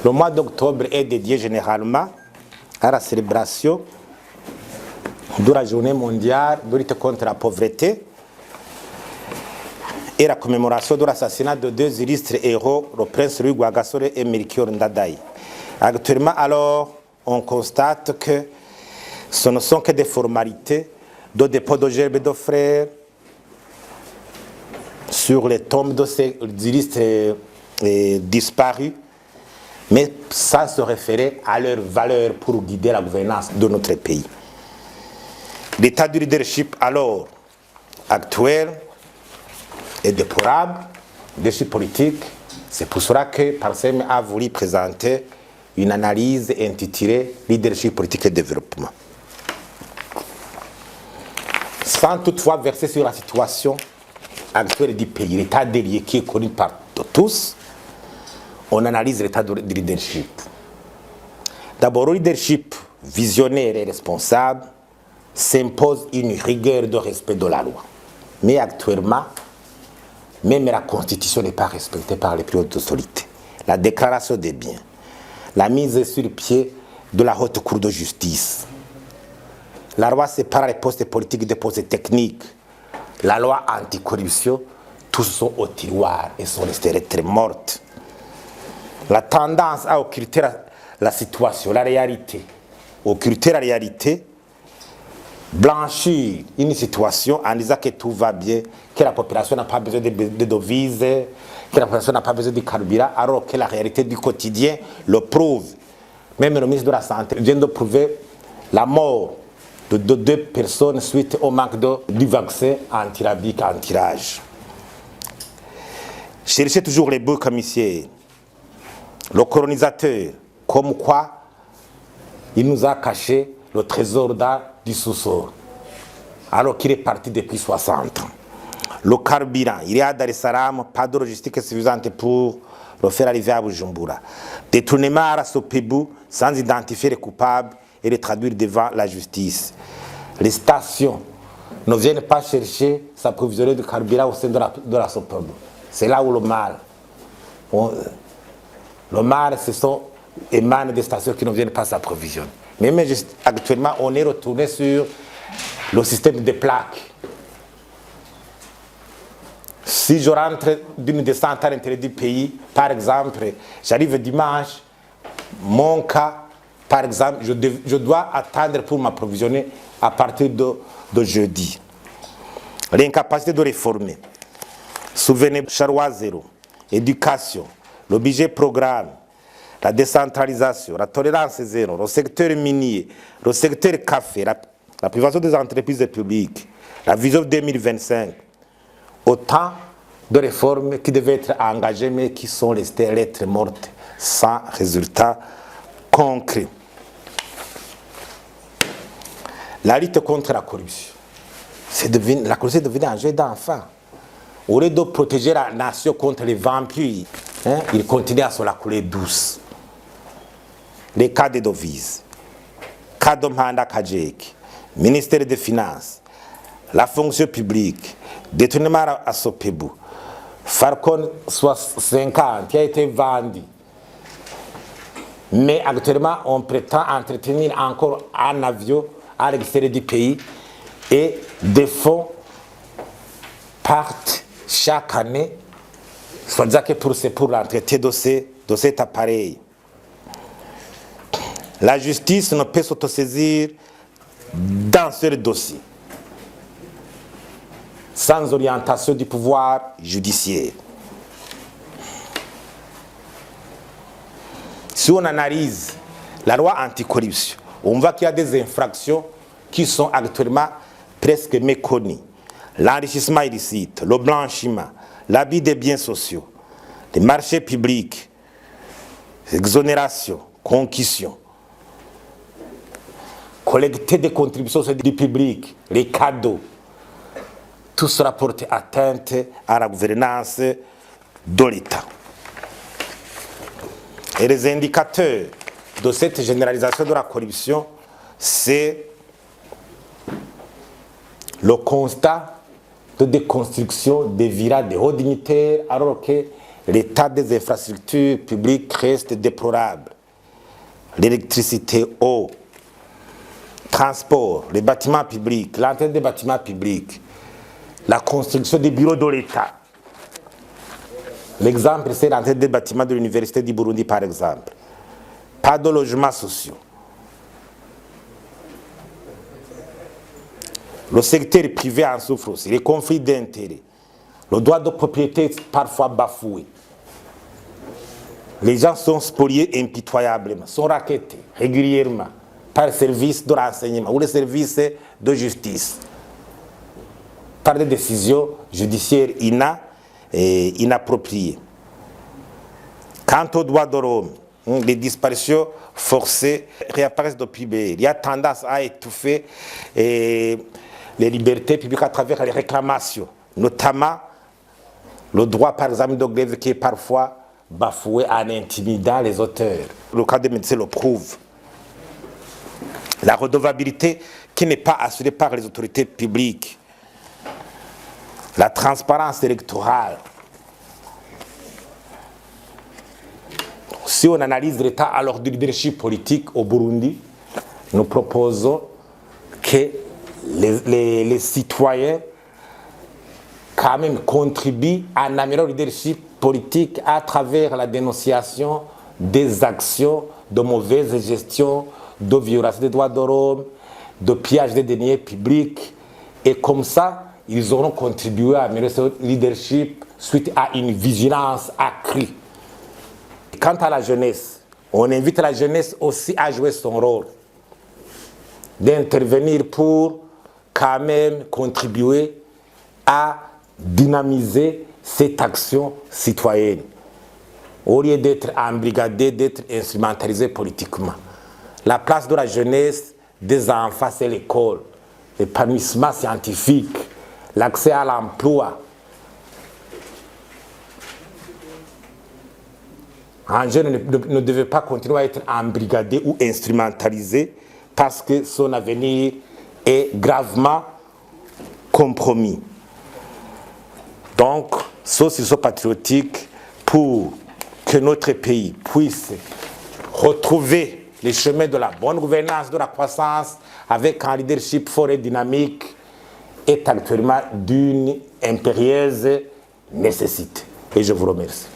Le mois d'octobre est dédié généralement à la célébration de la journée mondiale de lutte contre la pauvreté et la commémoration de l'assassinat de deux illustres héros, le prince Louis Rwagasore et Melchior Ndadaye. Actuellement, alors, on constate que ce ne sont que des formalités de dépôt de gerbes de frères sur les tombes de ces illustres disparus, mais sans se référer à leur valeur pour guider la gouvernance de notre pays. L'état du leadership alors actuel est déplorable, leadership politique. C'est pour cela que Parsem a voulu présenter une analyse intitulée Leadership politique et développement. Sans toutefois verser sur la situation actuelle du pays, l'état des lieux qui est connu par tous, on analyse l'état du leadership. D'abord, le leadership visionnaire et responsable s'impose une rigueur de respect de la loi. Mais actuellement, même la Constitution n'est pas respectée par les plus hautes autorités. La déclaration des biens, la mise sur pied de la haute cour de justice, la loi sépare les postes politiques des postes techniques, la loi anticorruption, tous sont au tiroir et sont restés lettres mortes. La tendance à occulter la situation, la réalité, occulter la réalité, blanchir une situation en disant que tout va bien, que la population n'a pas besoin de devises, que la population n'a pas besoin de carburant, alors que la réalité du quotidien le prouve. Même le ministre de la Santé vient de prouver la mort de deux personnes suite au manque du vaccin anti-rabique, anti-rage. Cherchez toujours les beaux commissaires. Le colonisateur, comme quoi il nous a caché le trésor d'art du sous-sol, alors qu'il est parti depuis 60 ans. Le carburant, il est à Dar es Salaam, pas de logistique suffisante pour le faire arriver à Bujumbura. Détournement à la Sopebou sans identifier les coupables et les traduire devant la justice. Les stations ne viennent pas chercher s'approvisionner de carburant au sein de la Sopebou. C'est là où le mal. Le mal, ce sont émane des stations qui ne viennent pas s'approvisionner. Mais actuellement, on est retourné sur le système des plaques. Si je rentre d'une descente à l'intérieur du pays, par exemple, j'arrive dimanche, mon cas, par exemple, je dois attendre pour m'approvisionner à partir de jeudi. L'incapacité de réformer. Souvenez, Charroi zéro, éducation, le budget programme, la décentralisation, la tolérance zéro, le secteur minier, le secteur café, la privation des entreprises publiques, la vision 2025. Autant de réformes qui devaient être engagées mais qui sont restées lettres mortes sans résultat concret. La lutte contre la corruption. La corruption est devenue un jeu d'enfant. Au lieu de protéger la nation contre les vampires, il continue à se la couler douce. Les cas de devises, cas de Mhanda Kajek, ministère des Finances, la fonction publique, détournement à Sopebou, Falcon 50 qui a été vendu. Mais actuellement, on prétend entretenir encore un avion à l'extérieur du pays et des fonds partent chaque année, soit-disant que pour l'entretien de cet appareil. La justice ne peut s'autosaisir dans ce dossier sans orientation du pouvoir judiciaire. Si on analyse la loi anticorruption, on voit qu'il y a des infractions qui sont actuellement presque méconnues. L'enrichissement illicite, le blanchiment, l'abus des biens sociaux, les marchés publics, exonération, concussion, collecter des contributions du public, les cadeaux, tout cela porte atteinte à la gouvernance de l'État. Et les indicateurs de cette généralisation de la corruption, c'est le constat de déconstruction dévira des hauts dignitaires alors que l'état des infrastructures publiques reste déplorable. L'électricité, eau, transport, les bâtiments publics, l'entretien des bâtiments publics, la construction des bureaux de l'État. L'exemple, c'est l'entretien des bâtiments de l'Université du Burundi, par exemple. Pas de logements sociaux. Le secteur privé en souffre aussi, les conflits d'intérêts, le droit de propriété est parfois bafoué. Les gens sont spoliés impitoyablement, sont rackettés régulièrement par les services de renseignement ou les services de justice, par des décisions judiciaires inappropriées. Quant aux droits de l'homme, les disparitions forcées réapparaissent depuis hier. Il y a tendance à étouffer les libertés publiques à travers les réclamations, notamment le droit, par exemple, de grève qui est parfois bafoué en intimidant les auteurs. Le cas des médecins le prouve. La redevabilité qui n'est pas assurée par les autorités publiques, la transparence électorale. Si on analyse l'état alors du leadership politique au Burundi, nous proposons que les citoyens quand même contribuent à un amélioré leadership politique à travers la dénonciation des actions de mauvaise gestion, de violation des droits de l'homme, de pillage des deniers publics. Et comme ça, ils auront contribué à améliorer ce leadership suite à une vigilance accrue. Quant à la jeunesse, on invite la jeunesse aussi à jouer son rôle, d'intervenir pour quand même contribuer à dynamiser cette action citoyenne, au lieu d'être embrigadé, d'être instrumentalisé politiquement. La place de la jeunesse, des enfants, c'est l'école, l'épanouissement scientifique, l'accès à l'emploi. Un jeune ne devait pas continuer à être embrigadé ou instrumentalisé parce que son avenir est gravement compromis. Donc, sociaux patriotique pour que notre pays puisse retrouver les chemins de la bonne gouvernance, de la croissance, avec un leadership fort et dynamique, est actuellement d'une impérieuse nécessité. Et je vous remercie.